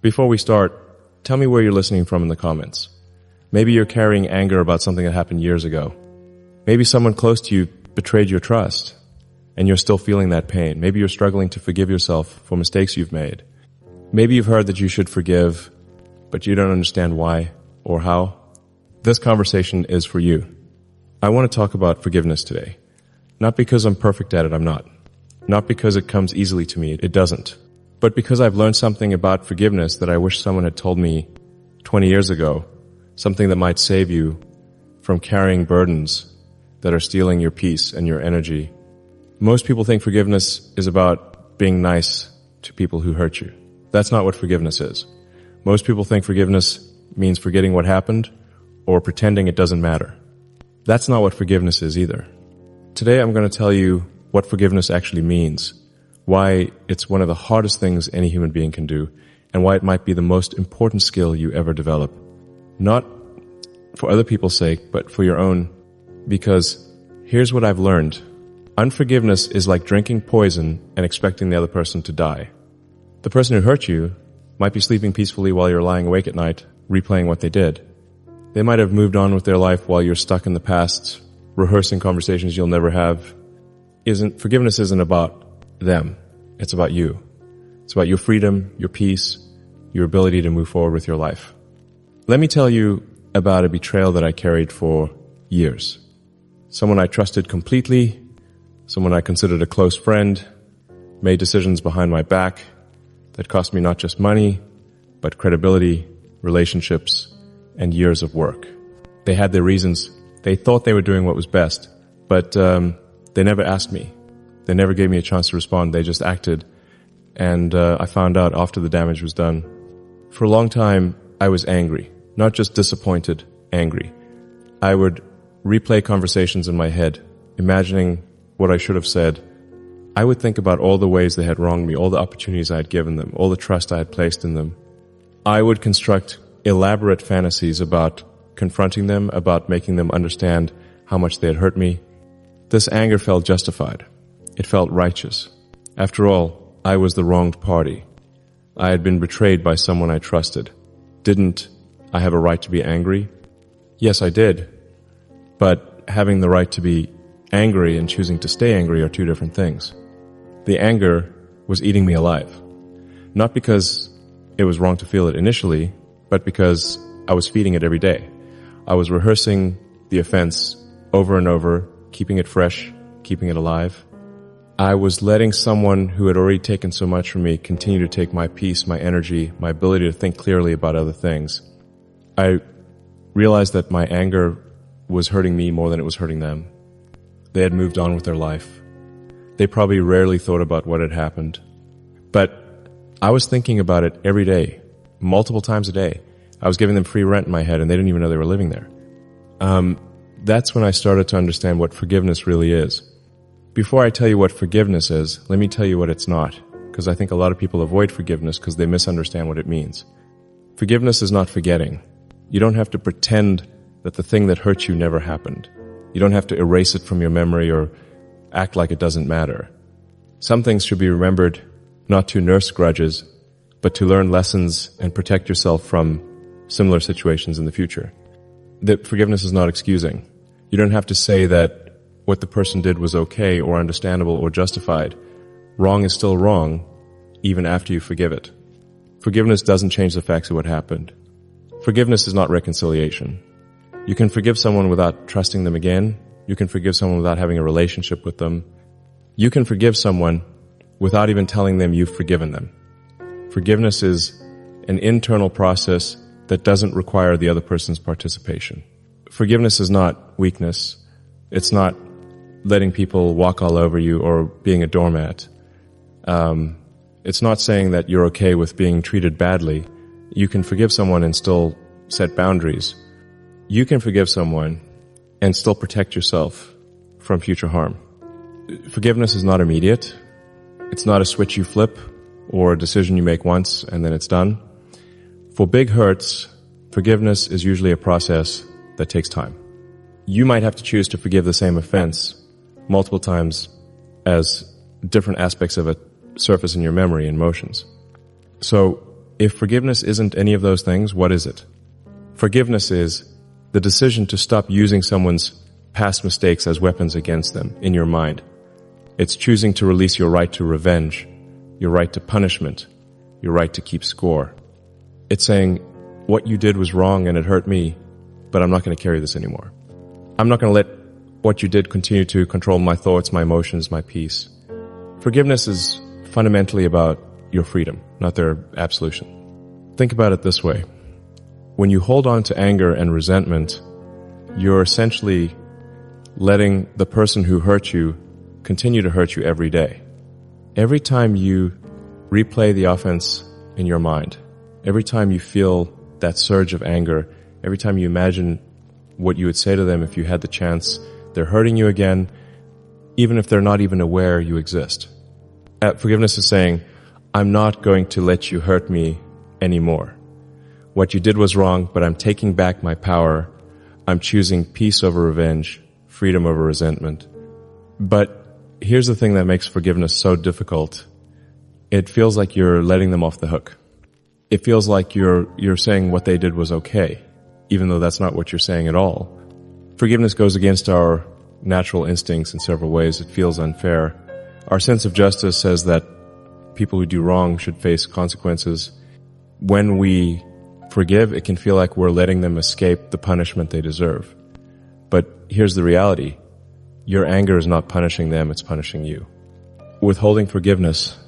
Before we start, tell me where you're listening from in the comments. Maybe you're carrying anger about something that happened years ago. Maybe someone close to you betrayed your trust, and you're still feeling that pain. Maybe you're struggling to forgive yourself for mistakes you've made. Maybe you've heard that you should forgive, but you don't understand why or how. This conversation is for you. I want to talk about forgiveness today. Not because I'm perfect at it, I'm not. Not because it comes easily to me, it doesn't. But because I've learned something about forgiveness that I wish someone had told me 20 years ago, something that might save you from carrying burdens that are stealing your peace and your energy. Most people think forgiveness is about being nice to people who hurt you. That's not what forgiveness is. Most people think forgiveness means forgetting what happened or pretending it doesn't matter. That's not what forgiveness is either. Today I'm going to tell you what forgiveness actually means, why it's one of the hardest things any human being can do, and why it might be the most important skill you ever develop. Not for other people's sake, but for your own. Because here's what I've learned. Unforgiveness is like drinking poison and expecting the other person to die. The person who hurt you might be sleeping peacefully while you're lying awake at night, replaying what they did. They might have moved on with their life while you're stuck in the past, rehearsing conversations you'll never have. Forgiveness isn't about them. It's about you. It's about your freedom, your peace, your ability to move forward with your life. Let me tell you about a betrayal that I carried for years. Someone I trusted completely, someone I considered a close friend, made decisions behind my back that cost me not just money, but credibility, relationships, and years of work. They had their reasons. They thought they were doing what was best, but they never asked me. They never gave me a chance to respond. They just acted. And I found out after the damage was done. For a long time, I was angry. Not just disappointed, angry. I would replay conversations in my head, imagining what I should have said. I would think about all the ways they had wronged me, all the opportunities I had given them, all the trust I had placed in them. I would construct elaborate fantasies about confronting them, about making them understand how much they had hurt me. This anger felt justified. It felt righteous. After all, I was the wronged party. I had been betrayed by someone I trusted. Didn't I have a right to be angry? Yes, I did. But having the right to be angry and choosing to stay angry are two different things. The anger was eating me alive. Not because it was wrong to feel it initially, but because I was feeding it every day. I was rehearsing the offense over and over, keeping it fresh, keeping it alive. I was letting someone who had already taken so much from me continue to take my peace, my energy, my ability to think clearly about other things. I realized that my anger was hurting me more than it was hurting them. They had moved on with their life. They probably rarely thought about what had happened. But I was thinking about it every day, multiple times a day. I was giving them free rent in my head, and they didn't even know they were living there. That's when I started to understand what forgiveness really is. Before I tell you what forgiveness is, let me tell you what it's not, because I think a lot of people avoid forgiveness because they misunderstand what it means. Forgiveness is not forgetting. You don't have to pretend that the thing that hurt you never happened. You don't have to erase it from your memory or act like it doesn't matter. Some things should be remembered not to nurse grudges, but to learn lessons and protect yourself from similar situations in the future. That forgiveness is not excusing. You don't have to say that what the person did was okay or understandable or justified. Wrong is still wrong, even after you forgive it. Forgiveness doesn't change the facts of what happened. Forgiveness is not reconciliation. You can forgive someone without trusting them again. You can forgive someone without having a relationship with them. You can forgive someone without even telling them you've forgiven them. Forgiveness is an internal process that doesn't require the other person's participation. Forgiveness is not weakness. It's not letting people walk all over you or being a doormat. It's not saying that you're okay with being treated badly. You can forgive someone and still set boundaries. You can forgive someone and still protect yourself from future harm. Forgiveness is not immediate. It's not a switch you flip or a decision you make once and then it's done. For big hurts, forgiveness is usually a process that takes time. You might have to choose to forgive the same offense multiple times as different aspects of it surface in your memory and emotions. So If forgiveness isn't any of those things, what is it? Forgiveness is the decision to stop using someone's past mistakes as weapons against them in your mind. It's choosing to release your right to revenge, your right to punishment, your right to keep score. It's saying, what you did was wrong and it hurt me, but I'm not going to carry this anymore. I'm not going to let what you did continue to control my thoughts, my emotions, my peace. Forgiveness is fundamentally about your freedom, not their absolution. Think about it this way. When you hold on to anger and resentment, you're essentially letting the person who hurt you continue to hurt you every day. Every time you replay the offense in your mind, every time you feel that surge of anger, every time you imagine what you would say to them if you had the chance, they're hurting you again, even if they're not even aware you exist. Forgiveness is saying, I'm not going to let you hurt me anymore. What you did was wrong, but I'm taking back my power. I'm choosing peace over revenge, freedom over resentment. But here's the thing that makes forgiveness so difficult. It feels like you're letting them off the hook. It feels like you're saying what they did was okay, even though that's not what you're saying at all. Forgiveness goes against our natural instincts in several ways. It feels unfair. Our sense of justice says that people who do wrong should face consequences. When we forgive, it can feel like we're letting them escape the punishment they deserve. But here's the reality. Your anger is not punishing them, it's punishing you. Withholding forgiveness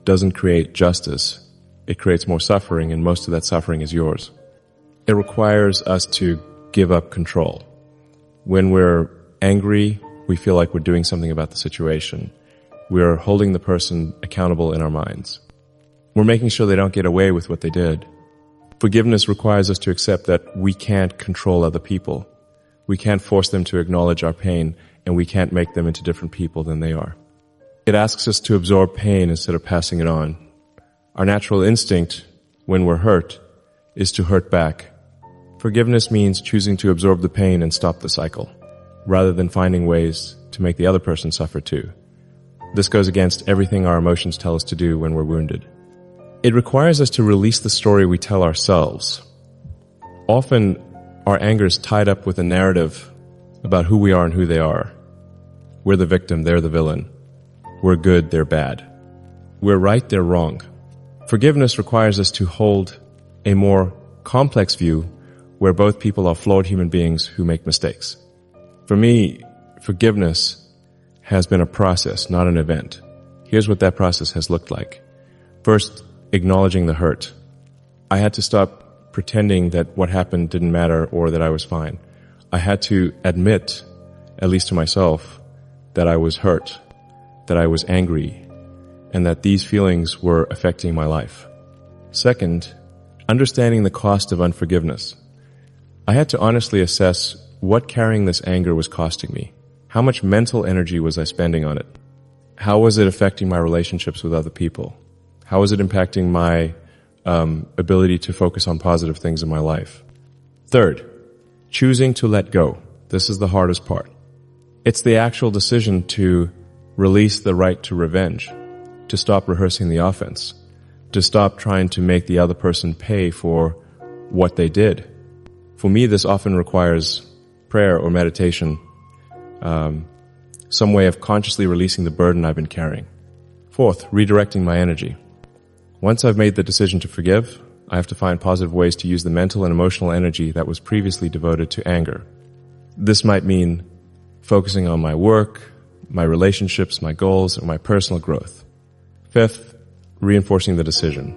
doesn't create justice. It creates more suffering, and most of that suffering is yours. It requires us to give up control. When we're angry, we feel like we're doing something about the situation. We're holding the person accountable in our minds. We're making sure they don't get away with what they did. Forgiveness requires us to accept that we can't control other people. We can't force them to acknowledge our pain, and we can't make them into different people than they are. It asks us to absorb pain instead of passing it on. Our natural instinct, when we're hurt, is to hurt back. Forgiveness means choosing to absorb the pain and stop the cycle, rather than finding ways to make the other person suffer too. This goes against everything our emotions tell us to do when we're wounded. It requires us to release the story we tell ourselves. Often, our anger is tied up with a narrative about who we are and who they are. We're the victim, they're the villain. We're good, they're bad. We're right, they're wrong. Forgiveness requires us to hold a more complex view where both people are flawed human beings who make mistakes. For me, forgiveness has been a process, not an event. Here's what that process has looked like. First, acknowledging the hurt. I had to stop pretending that what happened didn't matter or that I was fine. I had to admit, at least to myself, that I was hurt, that I was angry, and that these feelings were affecting my life. Second, understanding the cost of unforgiveness. I had to honestly assess what carrying this anger was costing me. How much mental energy was I spending on it? How was it affecting my relationships with other people? How was it impacting my ability to focus on positive things in my life? Third, choosing to let go. This is the hardest part. It's the actual decision to release the right to revenge, to stop rehearsing the offense, to stop trying to make the other person pay for what they did. For me, this often requires prayer or meditation, some way of consciously releasing the burden I've been carrying. Fourth, redirecting my energy. Once I've made the decision to forgive, I have to find positive ways to use the mental and emotional energy that was previously devoted to anger. This might mean focusing on my work, my relationships, my goals, or my personal growth. Fifth, reinforcing the decision.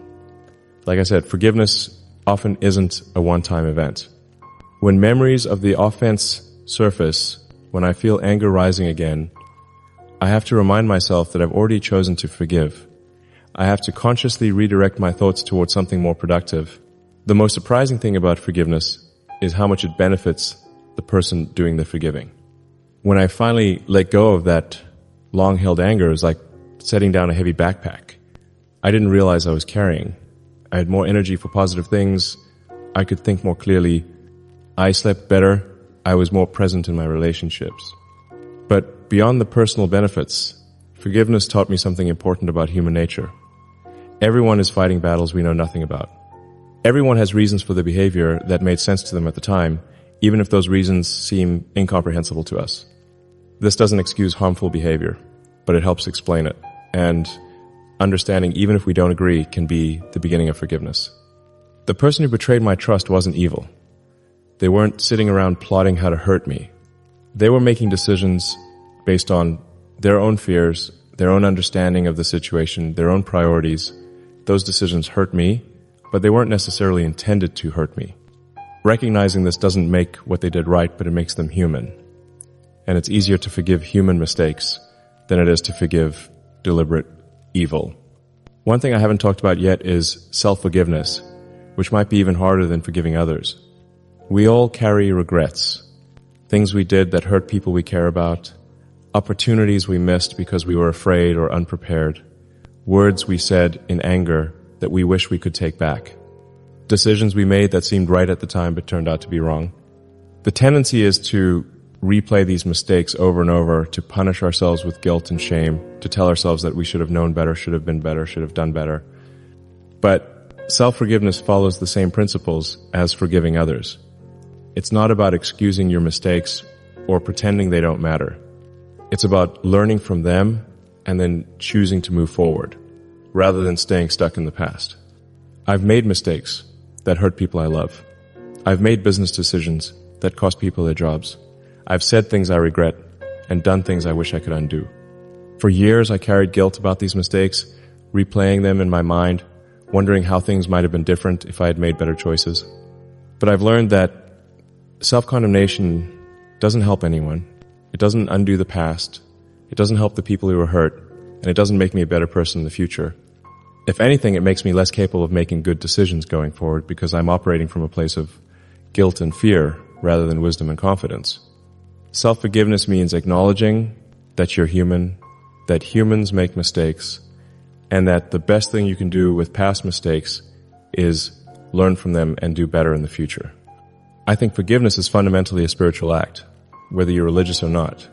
Like I said, forgiveness often isn't a one-time event. When memories of the offense surface, when I feel anger rising again, I have to remind myself that I've already chosen to forgive. I have to consciously redirect my thoughts towards something more productive. The most surprising thing about forgiveness is how much it benefits the person doing the forgiving. When I finally let go of that long-held anger, it was like setting down a heavy backpack. I didn't realize I was carrying. I had more energy for positive things. I could think more clearly. I slept better. I was more present in my relationships. But beyond the personal benefits, forgiveness taught me something important about human nature. Everyone is fighting battles we know nothing about. Everyone has reasons for the behavior that made sense to them at the time, even if those reasons seem incomprehensible to us. This doesn't excuse harmful behavior, but it helps explain it. And understanding, even if we don't agree, can be the beginning of forgiveness. The person who betrayed my trust wasn't evil. They weren't sitting around plotting how to hurt me. They were making decisions based on their own fears, their own understanding of the situation, their own priorities. Those decisions hurt me, but they weren't necessarily intended to hurt me. Recognizing this doesn't make what they did right, but it makes them human. And it's easier to forgive human mistakes than it is to forgive deliberate evil. One thing I haven't talked about yet is self-forgiveness, which might be even harder than forgiving others. We all carry regrets, things we did that hurt people we care about, opportunities we missed because we were afraid or unprepared, words we said in anger that we wish we could take back, decisions we made that seemed right at the time but turned out to be wrong. The tendency is to replay these mistakes over and over, to punish ourselves with guilt and shame, to tell ourselves that we should have known better, should have been better, should have done better. But self-forgiveness follows the same principles as forgiving others. It's not about excusing your mistakes or pretending they don't matter. It's about learning from them and then choosing to move forward, rather than staying stuck in the past. I've made mistakes that hurt people I love. I've made business decisions that cost people their jobs. I've said things I regret and done things I wish I could undo. For years, I carried guilt about these mistakes, replaying them in my mind, wondering how things might have been different if I had made better choices. But I've learned that self-condemnation doesn't help anyone. It doesn't undo the past. It doesn't help the people who were hurt, and it doesn't make me a better person in the future. If anything, it makes me less capable of making good decisions going forward because I'm operating from a place of guilt and fear rather than wisdom and confidence. Self-forgiveness means acknowledging that you're human, that humans make mistakes, and that the best thing you can do with past mistakes is learn from them and do better in the future. I think forgiveness is fundamentally a spiritual act, whether you're religious or not.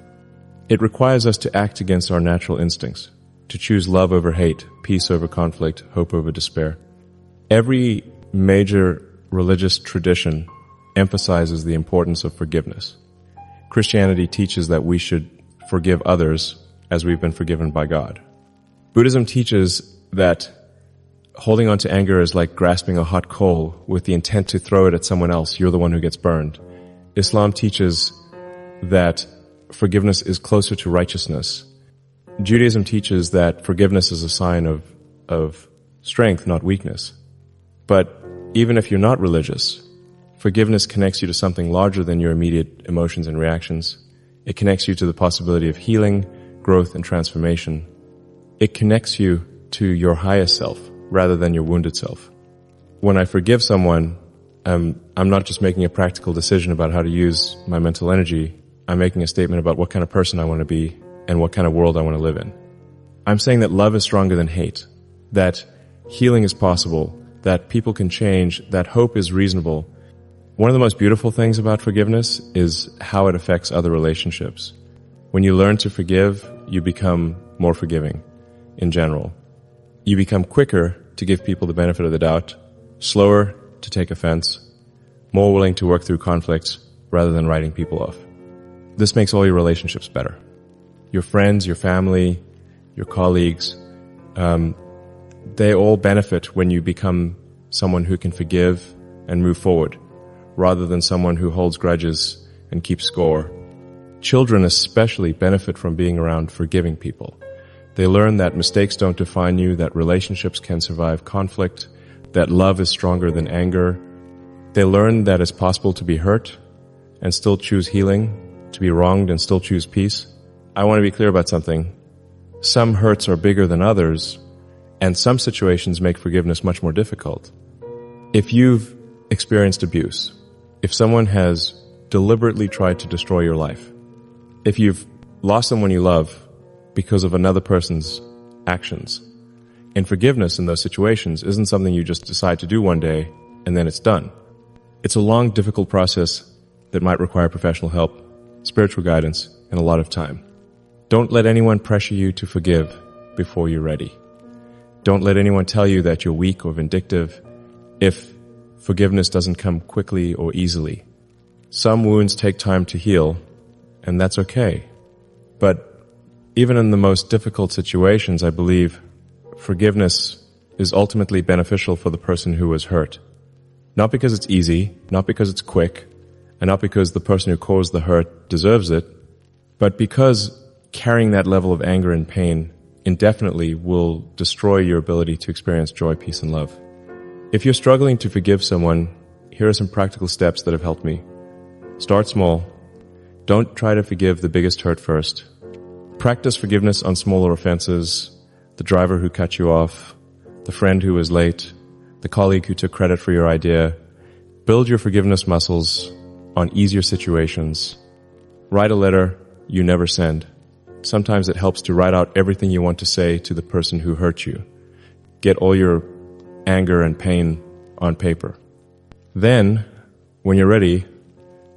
It requires us to act against our natural instincts, to choose love over hate, peace over conflict, hope over despair. Every major religious tradition emphasizes the importance of forgiveness. Christianity teaches that we should forgive others as we've been forgiven by God. Buddhism teaches that holding on to anger is like grasping a hot coal with the intent to throw it at someone else. You're the one who gets burned. Islam teaches that forgiveness is closer to righteousness. Judaism teaches that forgiveness is a sign of strength, not weakness. But even if you're not religious, forgiveness connects you to something larger than your immediate emotions and reactions. It connects you to the possibility of healing, growth, and transformation. It connects you to your highest self rather than your wounded self. When I forgive someone, I'm not just making a practical decision about how to use my mental energy. I'm making a statement about what kind of person I want to be and what kind of world I want to live in. I'm saying that love is stronger than hate, that healing is possible, that people can change, that hope is reasonable. One of the most beautiful things about forgiveness is how it affects other relationships. When you learn to forgive, you become more forgiving in general. You become quicker to give people the benefit of the doubt, slower to take offense, more willing to work through conflicts rather than writing people off. This makes all your relationships better. Your friends, your family, your colleagues, they all benefit when you become someone who can forgive and move forward, rather than someone who holds grudges and keeps score. Children especially benefit from being around forgiving people. They learn that mistakes don't define you, that relationships can survive conflict, that love is stronger than anger. They learn that it's possible to be hurt and still choose healing, to be wronged and still choose peace. I want to be clear about something. Some hurts are bigger than others, and some situations make forgiveness much more difficult. If you've experienced abuse, if someone has deliberately tried to destroy your life, if you've lost someone you love because of another person's actions, and forgiveness in those situations isn't something you just decide to do one day and then it's done. It's a long, difficult process that might require professional help, spiritual guidance, and a lot of time. Don't let anyone pressure you to forgive before you're ready. Don't let anyone tell you that you're weak or vindictive. If forgiveness doesn't come quickly or easily. Some wounds take time to heal, and that's okay. But even in the most difficult situations, I believe forgiveness is ultimately beneficial for the person who was hurt. Not because it's easy, not because it's quick, and not because the person who caused the hurt deserves it, but because carrying that level of anger and pain indefinitely will destroy your ability to experience joy, peace, and love. If you're struggling to forgive someone, here are some practical steps that have helped me. Start small. Don't try to forgive the biggest hurt first. Practice forgiveness on smaller offenses, the driver who cut you off, the friend who was late, the colleague who took credit for your idea. Build your forgiveness muscles on easier situations. Write a letter you never send. Sometimes it helps to write out everything you want to say to the person who hurt you. Get all your anger and pain on paper. Then, when you're ready,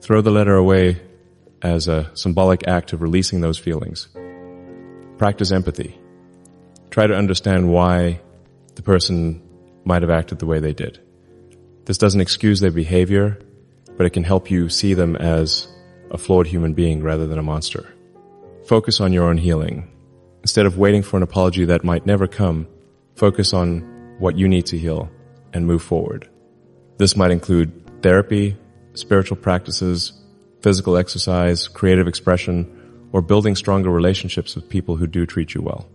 throw the letter away as a symbolic act of releasing those feelings. Practice empathy. Try to understand why the person might have acted the way they did. This doesn't excuse their behavior, but it can help you see them as a flawed human being rather than a monster. Focus on your own healing. Instead of waiting for an apology that might never come, focus on what you need to heal and move forward. This might include therapy, spiritual practices, physical exercise, creative expression, or building stronger relationships with people who do treat you well.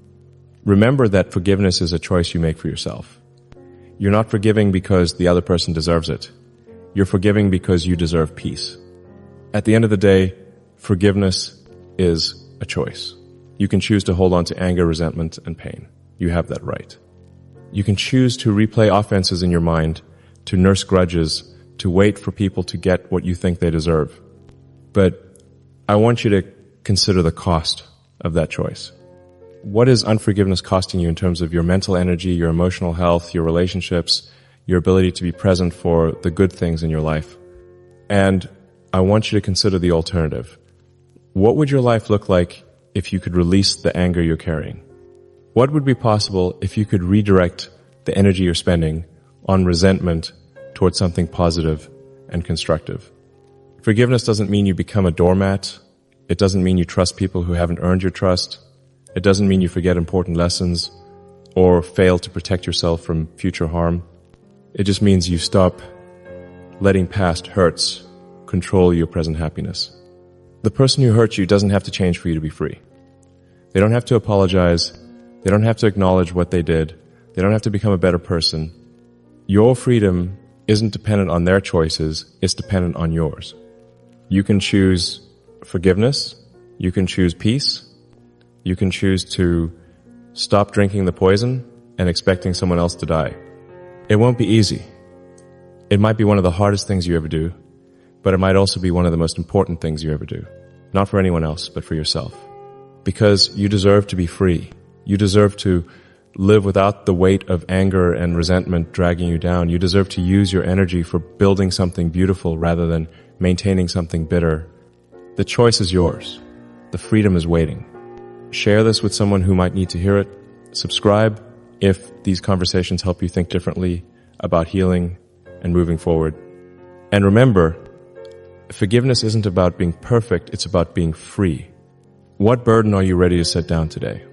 Remember that forgiveness is a choice you make for yourself. You're not forgiving because the other person deserves it. You're forgiving because you deserve peace. At the end of the day, forgiveness is a choice. You can choose to hold on to anger, resentment, and pain. You have that right. You can choose to replay offenses in your mind, to nurse grudges, to wait for people to get what you think they deserve. But I want you to consider the cost of that choice. What is unforgiveness costing you in terms of your mental energy, your emotional health, your relationships, your ability to be present for the good things in your life? And I want you to consider the alternative. What would your life look like if you could release the anger you're carrying? What would be possible if you could redirect the energy you're spending on resentment towards something positive and constructive? Forgiveness doesn't mean you become a doormat. It doesn't mean you trust people who haven't earned your trust. It doesn't mean you forget important lessons or fail to protect yourself from future harm. It just means you stop letting past hurts control your present happiness. The person who hurt you doesn't have to change for you to be free. They don't have to apologize. They don't have to acknowledge what they did. They don't have to become a better person. Your freedom isn't dependent on their choices. It's dependent on yours. You can choose forgiveness. You can choose peace. You can choose to stop drinking the poison and expecting someone else to die. It won't be easy. It might be one of the hardest things you ever do, but it might also be one of the most important things you ever do. Not for anyone else, but for yourself. Because you deserve to be free. You deserve to live without the weight of anger and resentment dragging you down. You deserve to use your energy for building something beautiful rather than maintaining something bitter. The choice is yours. The freedom is waiting. Share this with someone who might need to hear it. Subscribe if these conversations help you think differently about healing and moving forward. And remember, forgiveness isn't about being perfect, it's about being free. What burden are you ready to set down today?